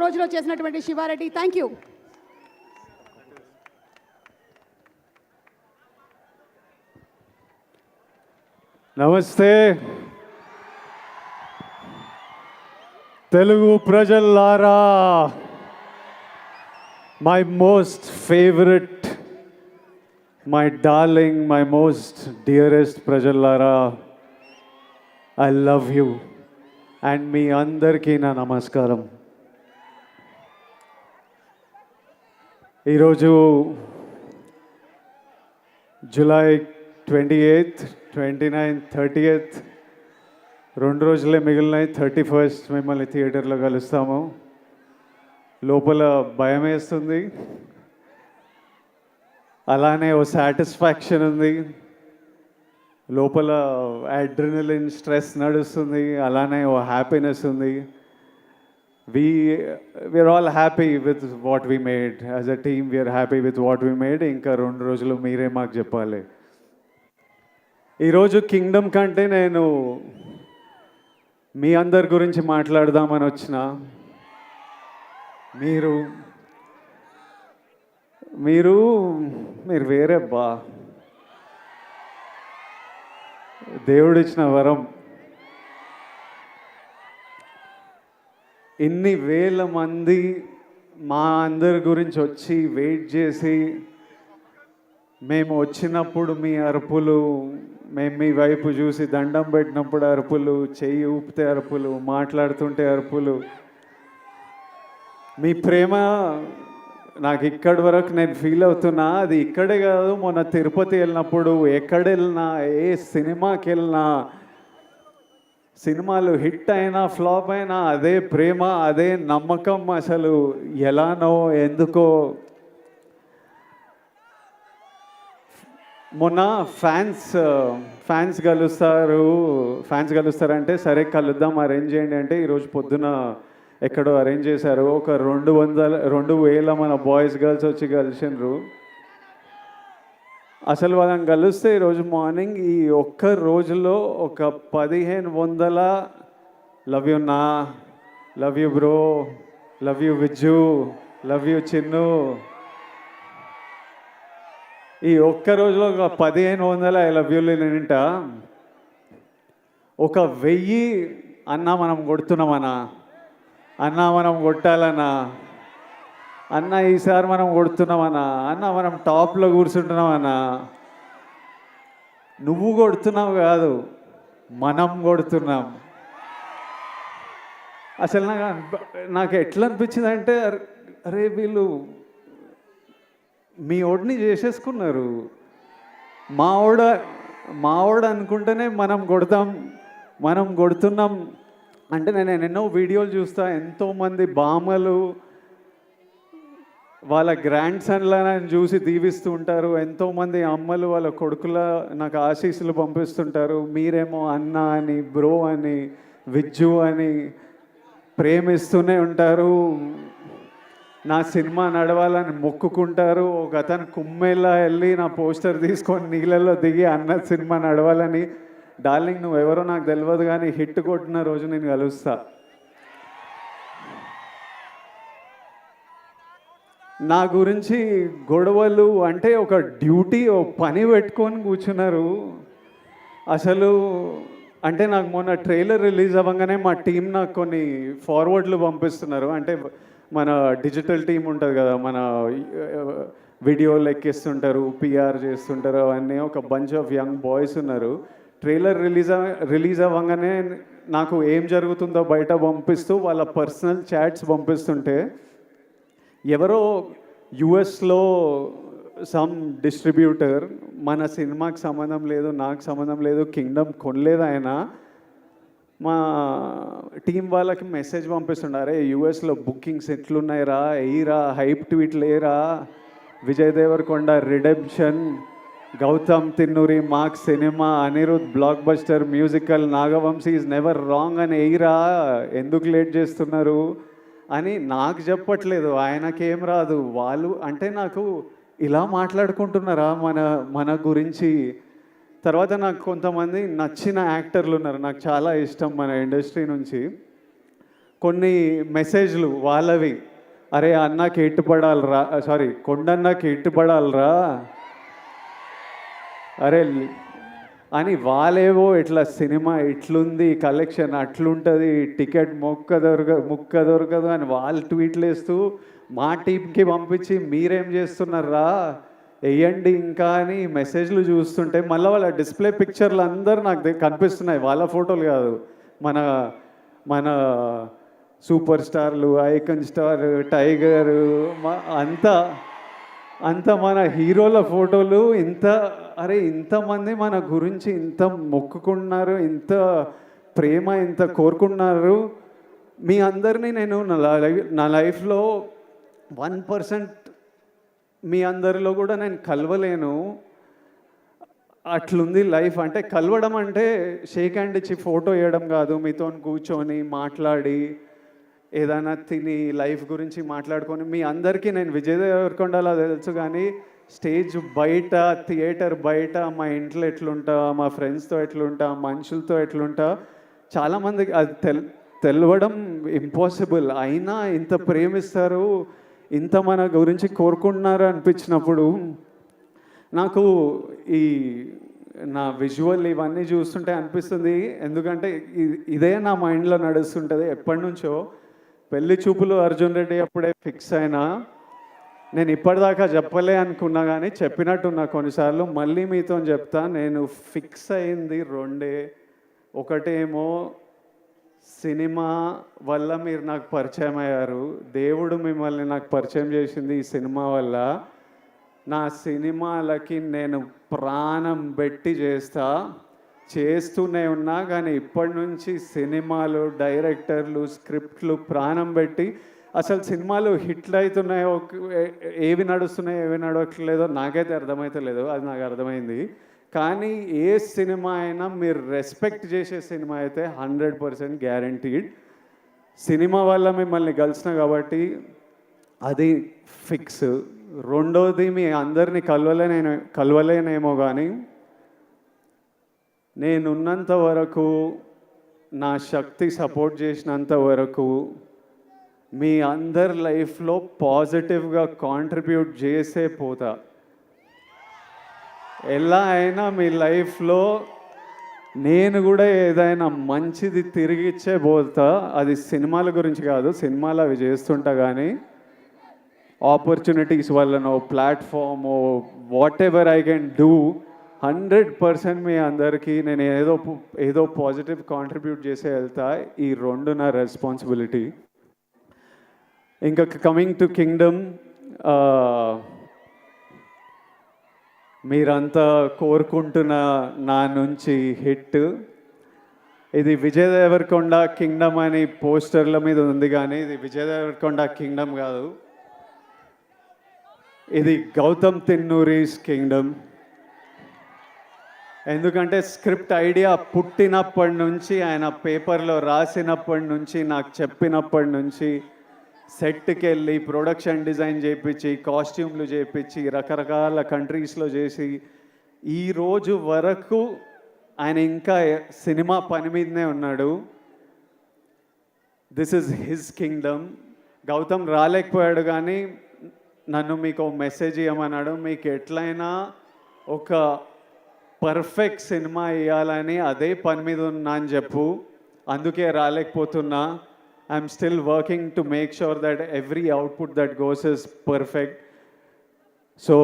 రోజులో చేసినటువంటి Sivareddy. Thank you. నమస్తే తెలుగు ప్రజల్లారా, my most favourite, my darling, my most dearest ప్రజల్లారా, ఐ లవ్ యూ అండ్ మీ అందరికీ నా నమస్కారం. ఈరోజు జూలై 28th, 29th, 30th 2 రోజులే మిగిలినాయి. 31st మిమ్మల్ని థియేటర్లో కలుస్తాము. లోపల భయం వేస్తుంది, అలానే ఓ సాటిస్ఫాక్షన్ ఉంది. లోపల అడ్రినలిన్ స్ట్రెస్ నడుస్తుంది, అలానే ఓ హ్యాపీనెస్ ఉంది. we're all happy with what we made. As a team we are happy with what we made. ఇంకా 2 రోజులు మీరే మాకు చెప్పాలి. ఈరోజు కింగ్డమ్ కంటే నేను మీ అందరి గురించి మాట్లాడదామని వచ్చిన. మీరు మీరు మీరు వేరే బా, దేవుడిచ్చిన వరం. ఇన్ని వేల మంది మా అందరి గురించి వచ్చి వెయిట్ చేసి, మేము వచ్చినప్పుడు మీ అరుపులు, మేము మీ వైపు చూసి దండం పెట్టినప్పుడు అరుపులు, చెయ్యి ఊపితే అరుపులు, మాట్లాడుతుంటే అరుపులు, మీ ప్రేమ నాకు ఇక్కడి వరకు నేను ఫీల్ అవుతున్నా. అది ఇక్కడే కాదు, మొన్న తిరుపతి వెళ్ళినప్పుడు, ఎక్కడ వెళ్ళినా, ఏ సినిమాకి వెళ్ళినా, సినిమాలు హిట్ అయినా ఫ్లాప్ అయినా అదే ప్రేమ, అదే నమ్మకం. అసలు ఎలానో ఎందుకో. మొన్న ఫ్యాన్స్ కలుస్తారంటే సరే కలుద్దాం, అరేంజ్ చేయండి అంటే ఈరోజు పొద్దున ఎక్కడో అరేంజ్ చేశారు. ఒక 2,000 మన బాయ్స్ గర్ల్స్ వచ్చి కలిసినారు. అసలు వాళ్ళని కలిస్తే ఈరోజు మార్నింగ్ ఈ ఒక్క రోజులో ఒక 1,500 లవ్ యూ నా, love you bro, love you Vijju, love you Chinnu, ఈ ఒక్క రోజులో ఒక 1,500 ఐ లవ్ యూలు నింట. ఒక 1000 అన్నా మనం కొడుతున్నామన్నా, అన్నా మనం కొట్టాలన్నా, అన్న ఈసారి మనం కొడుతున్నామన్నా, అన్న మనం టాప్లో కూర్చుంటున్నామన్నా. నువ్వు కొడుతున్నావు కాదు, మనం కొడుతున్నాం. అసలు నాకు ఎట్లా అనిపించింది అంటే, అరే వీళ్ళు మీ ఓడిని చేసేసుకున్నారు. మావాడు అనుకుంటేనే మనం కొడుతున్నాం అంటే. నేను ఎన్నో వీడియోలు చూస్తా, ఎంతోమంది బామ్మలు వాళ్ళ గ్రాండ్ సన్లను చూసి దీవిస్తూ ఉంటారు. ఎంతోమంది అమ్మలు వాళ్ళ కొడుకుల నాకు ఆశీస్సులు పంపిస్తుంటారు. మీరేమో అన్న అని, బ్రో అని, విజ్జు అని ప్రేమిస్తూనే ఉంటారు. నా సినిమా నడవాలని మొక్కుకుంటారు. ఒక అతను కుమ్మెల్లా వెళ్ళి నా పోస్టర్ తీసుకొని నీళ్ళల్లో దిగి అన్న సినిమా నడవాలని. డార్లింగ్ నువ్వెవరో నాకు తెలియదు, కానీ హిట్ కొట్టిన రోజు నేను కలుస్తా. నా గురించి గొడవలు అంటే ఒక డ్యూటీ, ఓ పని పెట్టుకొని కూర్చున్నారు. అసలు అంటే నాకు మొన్న ట్రైలర్ రిలీజ్ అవ్వగానే మా టీం నాకు కొన్ని ఫార్వర్డ్లు పంపిస్తున్నారు. అంటే మన డిజిటల్ టీం ఉంటుంది కదా, మన వీడియోలు ఎక్కిస్తుంటారు, పిఆర్ చేస్తుంటారు, అవన్నీ ఒక బంచ్ ఆఫ్ యంగ్ బాయ్స్ ఉన్నారు. ట్రైలర్ రిలీజ్ అవ్వగానే నాకు ఏం జరుగుతుందో బయట పంపిస్తూ వాళ్ళ పర్సనల్ చాట్స్ పంపిస్తుంటే, ఎవరో యుఎస్లో సమ్ డిస్ట్రిబ్యూటర్, మన సినిమాకి సంబంధం లేదు, నాకు సంబంధం లేదు, కింగ్డమ్ కొనలేదు ఆయన, మా టీం వాళ్ళకి మెసేజ్ పంపిస్తున్నారే, యుఎస్లో బుకింగ్స్ ఎట్లున్నాయిరా, ఎయిరా, హైప్ ట్వీట్లు ఏరా, Vijay Deverakonda redemption, Gowtam Tinnanuri mark cinema, Anirudh blockbuster musical, Nagavamsi is never wrong అని ఎయిరా, ఎందుకు లేట్ చేస్తున్నారు అని నాకు చెప్పట్లేదు. ఆయనకేం రాదు. వాళ్ళు అంటే నాకు ఇలా మాట్లాడుకుంటున్నారా మన గురించి. తర్వాత నాకు కొంతమంది నచ్చిన యాక్టర్లు ఉన్నారు, నాకు చాలా ఇష్టం మన ఇండస్ట్రీ నుంచి. కొన్ని మెసేజ్లు వాళ్ళవి, అరే అన్నకి ఎట్టుపడాలరా, సారీ కొండన్నకి ఎట్టుపడాలరా, అరే అని వాళ్ళేవో ఇట్లా సినిమా ఇట్లుంది, కలెక్షన్ అట్లుంటుంది, టికెట్ ముక్క దొరకదు అని వాళ్ళు ట్వీట్లు వేస్తూ మా టీంకి పంపించి మీరేం చేస్తున్నారా వేయండి ఇంకా అని మెసేజ్లు చూస్తుంటే మళ్ళీ వాళ్ళ డిస్ప్లే పిక్చర్లు అందరూ నాకు కనిపిస్తున్నాయి, వాళ్ళ ఫోటోలు కాదు, మన మన సూపర్ స్టార్లు, ఐకన్ స్టార్, టైగర్, అంతా అంత మన హీరోల ఫోటోలు. అరే ఇంతమంది మన గురించి ఇంత మొక్కుకున్నారు, ఇంత ప్రేమ ఇంత కోరుకున్నారు. మీ అందరినీ నేను నా లైఫ్లో 1% మీ అందరిలో కూడా నేను కలవలేను. అట్లుంది లైఫ్. అంటే కలవడం అంటే షేక్ హ్యాండ్ ఇచ్చి ఫోటో వేయడం కాదు, మీతో కూర్చొని మాట్లాడి ఏదైనా తిని లైఫ్ గురించి మాట్లాడుకొని. మీ అందరికీ నేను విజయ్ దేవరకొండలా తెలుసు, కానీ స్టేజ్ బయట, థియేటర్ బయట, మా ఇంట్లో ఎట్లుంటా, మా ఫ్రెండ్స్తో ఎట్లుంటా, మనుషులతో ఎట్లుంటా, చాలామందికి అది తెలవడం ఇంపాసిబుల్. అయినా ఇంత ప్రేమిస్తారు, ఇంత మన గురించి కోరుకుంటున్నారు అనిపించినప్పుడు నాకు ఈ నా విజువల్ ఇవన్నీ చూస్తుంటే అనిపిస్తుంది. ఎందుకంటే ఇదే నా మైండ్లో నడుస్తుంటుంది ఎప్పటి నుంచో. పెళ్లి చూపులు అర్జున్ రెడ్డి అప్పుడే ఫిక్స్ అయినా, నేను ఇప్పటిదాకా చెప్పలే అనుకున్నా కానీ చెప్పినట్టున్నా కొన్నిసార్లు. మళ్ళీ మీతో చెప్తా, నేను ఫిక్స్ అయింది రెండే. ఒకటేమో సినిమా వల్ల మీరు నాకు పరిచయం అయ్యారు, దేవుడు మిమ్మల్ని నాకు పరిచయం చేసింది ఈ సినిమా వల్ల. నా సినిమాలకి నేను ప్రాణం పెట్టి చేస్తూనే ఉన్నా, కానీ ఇప్పటి నుంచి సినిమాలు, డైరెక్టర్లు, స్క్రిప్ట్లు ప్రాణం పెట్టి, అసలు సినిమాలు హిట్లు అవుతున్నాయో, ఏవి నడుస్తున్నాయో ఏవి నడవట్లేదో నాకైతే అర్థమవుతలేదు, అది నాకు అర్థమైంది. కానీ ఏ సినిమా అయినా మీరు రెస్పెక్ట్ చేసే సినిమా అయితే 100% గ్యారంటీడ్. సినిమా వల్ల మిమ్మల్ని కలిసిన కాబట్టి అది ఫిక్స్. రెండోది, మీ అందరినీ కలవలేనేమో కానీ నేనున్నంత వరకు, నా శక్తి సపోర్ట్ చేసినంత వరకు మీ అందరి లైఫ్లో పాజిటివ్గా కాంట్రిబ్యూట్ చేసే పోతా. ఎలా అయినా మీ లైఫ్లో నేను కూడా ఏదైనా మంచిది తిరిగి ఇచ్చే పోతా. అది సినిమాల గురించి కాదు, సినిమాలు అవి చేస్తుంటా, కానీ ఆపర్చునిటీస్ వల్లనో, ప్లాట్ఫామో, whatever I can do, 100% మీ అందరికీ నేను ఏదో పాజిటివ్ కాంట్రిబ్యూట్ చేసే వెళ్తా. ఈ రెండు నా రెస్పాన్సిబిలిటీ. ఇంకా కమింగ్ టు కింగ్డమ్, మీరంతా కోరుకుంటున్న నా నుంచి హిట్. ఇది విజయ్ దేవరకొండ కింగ్డమ్ అని పోస్టర్ల మీద ఉంది, కానీ ఇది విజయ్ దేవరకొండ కింగ్డమ్ కాదు, ఇది గౌతమ్ తిన్నూరీస్ కింగ్డమ్. ఎందుకంటే స్క్రిప్ట్ ఐడియా పుట్టినప్పటి నుంచి, ఆయన పేపర్లో రాసినప్పటి నుంచి, నాకు చెప్పినప్పటి నుంచి, సెట్కి వెళ్ళి ప్రొడక్షన్ డిజైన్ చేయించి, కాస్ట్యూమ్లు చేయించి, రకరకాల కంట్రీస్లో చేసి, ఈరోజు వరకు ఆయన ఇంకా సినిమా పని మీదనే ఉన్నాడు. This is his kingdom. Gautam రాలేకపోయాడు, కానీ నన్ను మీకు మెసేజ్ ఇవ్వమన్నాడు. మీకు ఎట్లయినా ఒక పర్ఫెక్ట్ సినిమా ఇవ్వాలని అదే పని మీద ఉన్నా అని చెప్పు, అందుకే రాలేకపోతున్నా. I'm still working to make sure that every output that goes is perfect. So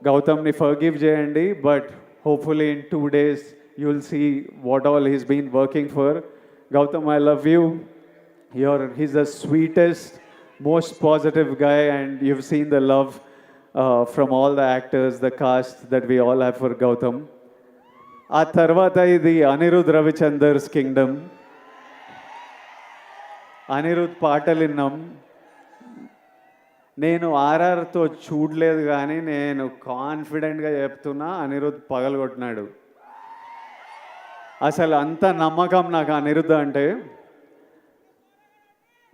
Gautamni forgive jayandi, but hopefully in 2 days you'll see what all he's been working for. Gautam, I love you. He's the sweetest, most positive guy, and you've seen the love from all the actors, the cast that we all have for Gautam. ఆ తర్వాత ఇది Anirudh రవిచందర్స్ Kingdom. Anirudh పాటలు విన్నాం. నేను ఆర్ఆర్తో చూడలేదు, కానీ నేను కాన్ఫిడెంట్గా చెప్తున్నా, అనిరుద్ పగలగొట్టినాడు. అసలు అంత నమ్మకం నాకు అనిరుద్ అంటే.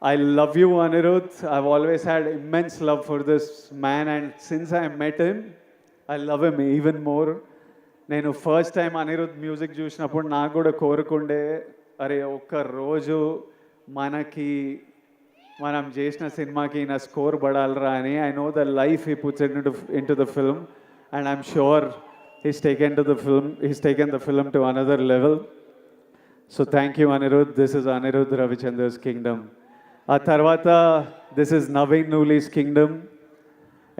I love you, Anirudh. I've always had immense love for this man, and since I met him, I love him even more. నేను ఫస్ట్ టైం అనిరుద్ మ్యూజిక్ చూసినప్పుడు నాకు కూడా కోరుకుండే, అరే ఒక్క రోజు మనకి మనం చేసిన సినిమాకి నా స్కోర్ పడాలరా అని I know the life he puts in to the film and I'm sure he's taken the film to another level. So thank you, Anirudh. This is Anirudh Ravichandra's Kingdom. ఆ తర్వాత this is Naveen Nooli's Kingdom.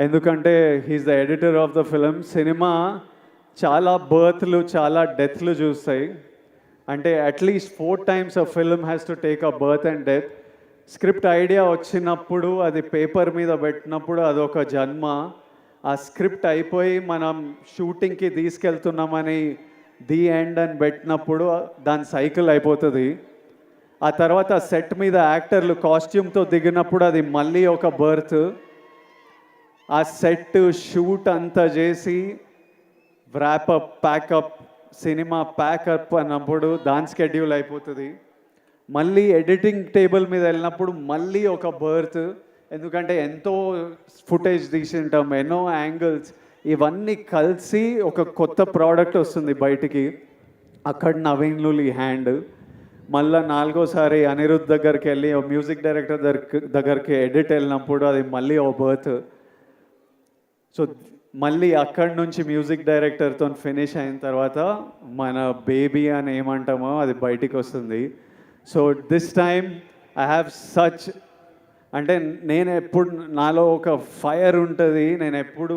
ఎందుకంటే he's the editor of the film. Cinema చాలా బర్త్లు చాలా డెత్లు చూస్తాయి. అంటే at least 4 times a film has to take a birth and death. Script idea వచ్చినప్పుడు అది paper మీద పెట్టినప్పుడు అదొక జన్మ. ఆ స్క్రిప్ట్ అయిపోయి మనం షూటింగ్కి తీసుకెళ్తున్నామని ది ఎండ్ అని పెట్టినప్పుడు దాని సైకిల్ అయిపోతుంది. ఆ తర్వాత సెట్ మీద యాక్టర్లు కాస్ట్యూమ్తో దిగినప్పుడు అది మళ్ళీ ఒక బర్త్. ఆ సెట్ షూట్ అంతా చేసి వ్రాపప్ ప్యాకప్ సినిమా ప్యాకప్ అన్నప్పుడు దాని స్కెడ్యూల్ అయిపోతుంది. మళ్ళీ ఎడిటింగ్ టేబుల్ మీద వెళ్ళినప్పుడు మళ్ళీ ఒక బర్త్. ఎందుకంటే ఎంతో ఫుటేజ్ తీసి ఉంటాం, ఎన్నో యాంగిల్స్, ఇవన్నీ కలిసి ఒక కొత్త ప్రోడక్ట్ వస్తుంది బయటికి. అక్కడ నవీన్ లూలి హ్యాండ్. మళ్ళీ 4వసారి అనిరుద్ధ్ దగ్గరికి వెళ్ళి మ్యూజిక్ డైరెక్టర్ దగ్గరికి ఎడిట్ వెళ్ళినప్పుడు అది మళ్ళీ ఓ బర్త్. సో మళ్ళీ అక్కడి నుంచి మ్యూజిక్ డైరెక్టర్తో ఫినిష్ అయిన తర్వాత మన బేబీ అని ఏమంటామో అది బయటికి వస్తుంది. So this time I have such, అంటే నేను ఎప్పుడు నాలో ఒక ఫైర్ ఉంటుంది, నేను ఎప్పుడు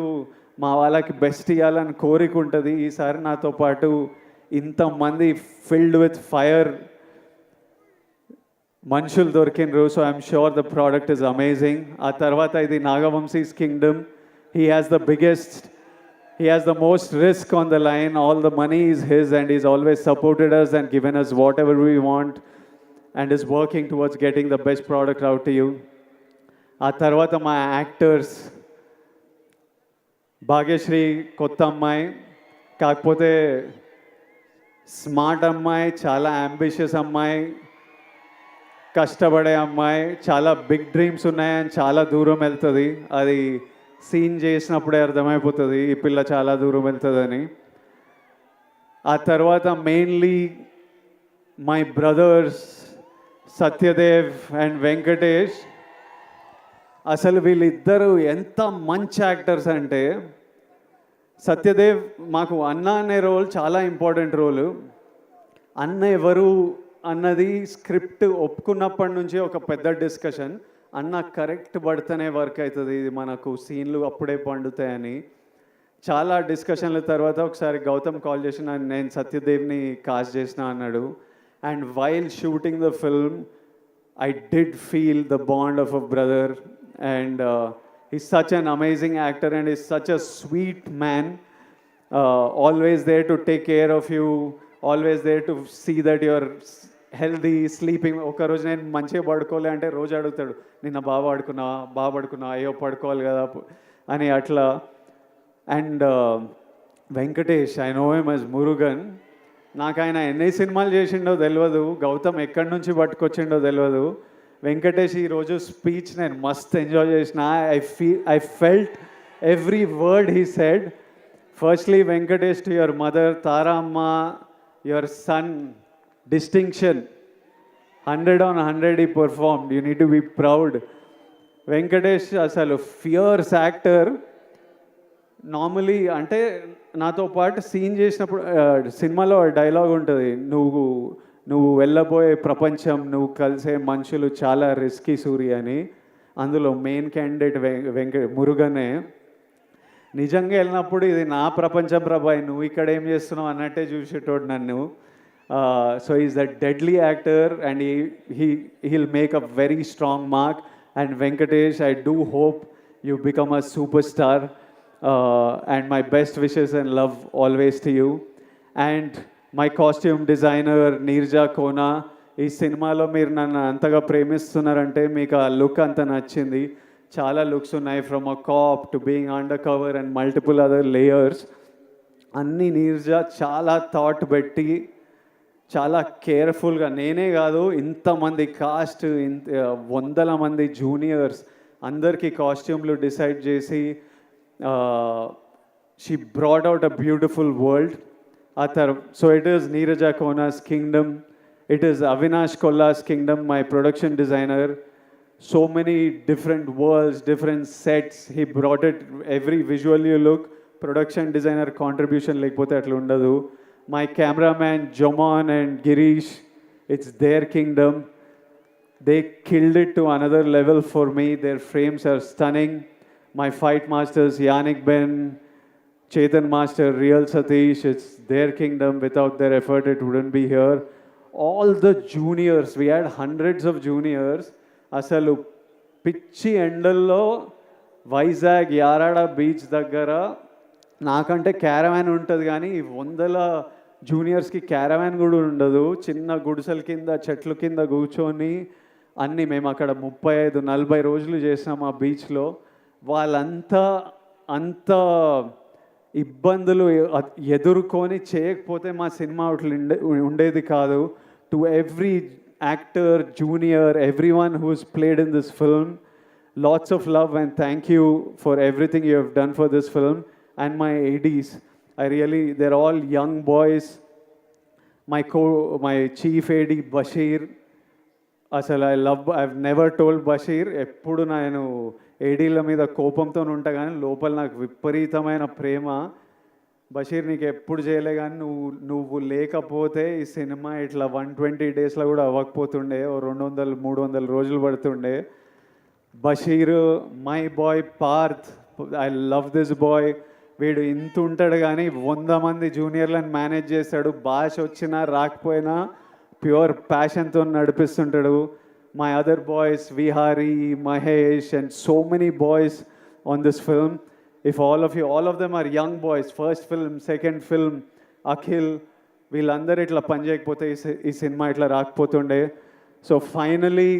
మా వాళ్ళకి బెస్ట్ ఇవ్వాలని కోరిక ఉంటుంది. ఈసారి నాతో పాటు ఇంతమంది ఫిల్డ్ విత్ ఫైర్ మనుషులు దొరికినరు. So I'm sure the product is amazing. ఆ తర్వాత ఇది Naga Vamsi's kingdom. He has the most risk on the line. All the money is his and he's always supported us and given us whatever we want and is working towards getting the best product out to you. ఆ తర్వాత మా actors, Bhagyashree కొత్త అమ్మాయి, కాకపోతే smart అమ్మాయి, చాలా ambitious అమ్మాయి, కష్టపడే అమ్మాయి, చాలా బిగ్ డ్రీమ్స్ ఉన్నాయని చాలా దూరం వెళ్తుంది. అది సీన్ చేసినప్పుడే అర్థమైపోతుంది ఈ పిల్ల చాలా దూరం వెళ్తుందని. ఆ తర్వాత mainly my brothers Satyadev and Venkatesh. అసలు వీళ్ళిద్దరూ ఎంత మంచి యాక్టర్స్ అంటే, సత్యదేవ్ మాకు అన్న అనే రోల్ చాలా ఇంపార్టెంట్ రోలు. అన్న ఎవరు అన్నది స్క్రిప్ట్ ఒప్పుకున్నప్పటి నుంచి ఒక పెద్ద డిస్కషన్. అన్న కరెక్ట్ పడితేనే వర్క్ అవుతుంది, ఇది మనకు సీన్లు అప్పుడే పండుతాయని చాలా డిస్కషన్ల తర్వాత ఒకసారి గౌతమ్ కాల్ చేసిన, నేను సత్యదేవ్ని కాస్ట్ చేసిన అన్నాడు. And while shooting the film I did feel the bond of a brother, and he's such an amazing actor and he's such a sweet man, always there to take care of you, always there to see that you're healthy, sleeping. ఒక రోజు నేను మంచిగా పడుకోలే అంటే రోజు అడుగుతాడు, నిన్న బాగా పడుకున్నా, అయ్యో పడుకోవాలి కదా అని అట్లా. And Venkatesh, I know him as Murugan. నాకు ఆయన ఎన్ని సినిమాలు చేసిండో తెలియదు, గౌతమ్ ఎక్కడి నుంచి పట్టుకొచ్చిండో తెలియదు. వెంకటేష్ ఈరోజు స్పీచ్ నేను మస్త్ ఎంజాయ్ చేసిన. I felt every word he said. Firstly Venkatesh, to your mother Tara అమ్మ, your son distinction 100 on 100 he performed. You need to be proud. Venkatesh అసలు ఫియర్స్ యాక్టర్. నార్మలీ అంటే నాతో పాటు సీన్ చేసినప్పుడు సినిమాలో డైలాగ్ ఉంటుంది, నువ్వు వెళ్ళబోయే ప్రపంచం, నువ్వు కలిసే మనుషులు చాలా రిస్కీ సూర్య అని. అందులో మెయిన్ క్యాండిడేట్ మురుగనే. నిజంగా వెళ్ళినప్పుడు ఇది నా ప్రపంచం ప్రభాయ్, నువ్వు ఇక్కడ ఏం చేస్తున్నావు అన్నట్టే చూసేటోడు నన్ను. So is a deadly actor and he'll make a very strong mark. And Venkatesh, I do hope you become a superstar. And my best wishes and love always to you. And my costume designer Neerja Kona, ఈ సినిమాలో మీరు నన్ను అంతగా ప్రేమిస్తున్నారంటే మీకు ఆ look అంత నచ్చింది. చాలా లుక్స్ ఉన్నాయి, from a cap to being under cover and multiple other layers. అన్నీ నీర్జా చాలా థాట్ పెట్టి చాలా కేర్ఫుల్గా, నేనే కాదు ఇంతమంది కాస్ట్, వందల మంది జూనియర్స్ అందరికీ కాస్ట్యూమ్లు డిసైడ్ చేసి she brought out a beautiful world. So it is Neerja Kona's Kingdom, It is Avinash Kolla's kingdom, my production designer. So many different worlds, different sets. He brought it, every visual you look, production designer contribution lekapothe atla undadu. My cameraman Jomon and Girish, it's their kingdom. They killed it to another level for me. Their frames are stunning. My fight masters Yannick Ben, Chetan Master, Real Satish, it's their kingdom. Without their effort, it wouldn't be here. All the juniors, we had hundreds of juniors. అసలు పిచ్చి ఎండల్లో Vizag Yarada beach దగ్గర నాకంటే caravan ఉంటుంది కానీ ఈ వందల జూనియర్స్కి caravan కూడా ఉండదు. చిన్న గుడిసెల కింద చెట్ల కింద కూర్చొని అన్నీ మేము అక్కడ 35-40 రోజులు చేసాం ఆ బీచ్లో. వాళ్ళంతా అంత ఇబ్బందులు ఎదుర్కొని చేయకపోతే మా సినిమా అట్లా ఉండేది కాదు. To every actor, junior, everyone who's played in this film, lots of love and thank you for everything you have done for this film. And my ADs, they're all young boys. My chief AD Bashir, I've never told Bashir, ఎప్పుడు నేను ఏడీల మీద కోపంతో ఉంటా కానీ లోపల నాకు విపరీతమైన ప్రేమ. బషీర్ నీకు ఎప్పుడు చేయలే కానీ నువ్వు లేకపోతే ఈ సినిమా ఇట్లా 120 డేస్లో కూడా అవ్వకపోతుండే, 200-300 రోజులు పడుతుండే. Bashir, my boy Parth, I love this boy. వీడు ఇంత ఉంటాడు కానీ 100 మంది జూనియర్లను మేనేజ్ చేస్తాడు. భాష వచ్చినా రాకపోయినా ప్యూర్ ప్యాషన్తో నడిపిస్తుంటాడు. My other boys Vihari, Mahesh and so many boys on this film. If all of them are young boys, first film, second film, Akhil, వీళ్ళందరూ ఇట్లా పని చేయకపోతే ఈ సినిమా ఇట్లా రాకపోతుండే. సో ఫైనలీ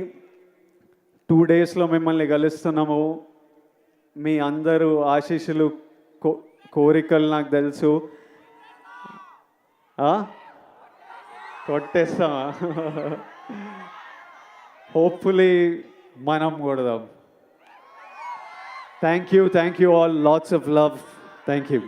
2 డేస్లో మిమ్మల్ని కలుస్తున్నాము. మీ అందరూ ఆశీస్సులు, కోరికలు నాకు తెలుసు. కొట్టేస్తామా? హోప్ఫుల్లీ మనం కొడదాం. Thank you all. Lots of love. Thank you.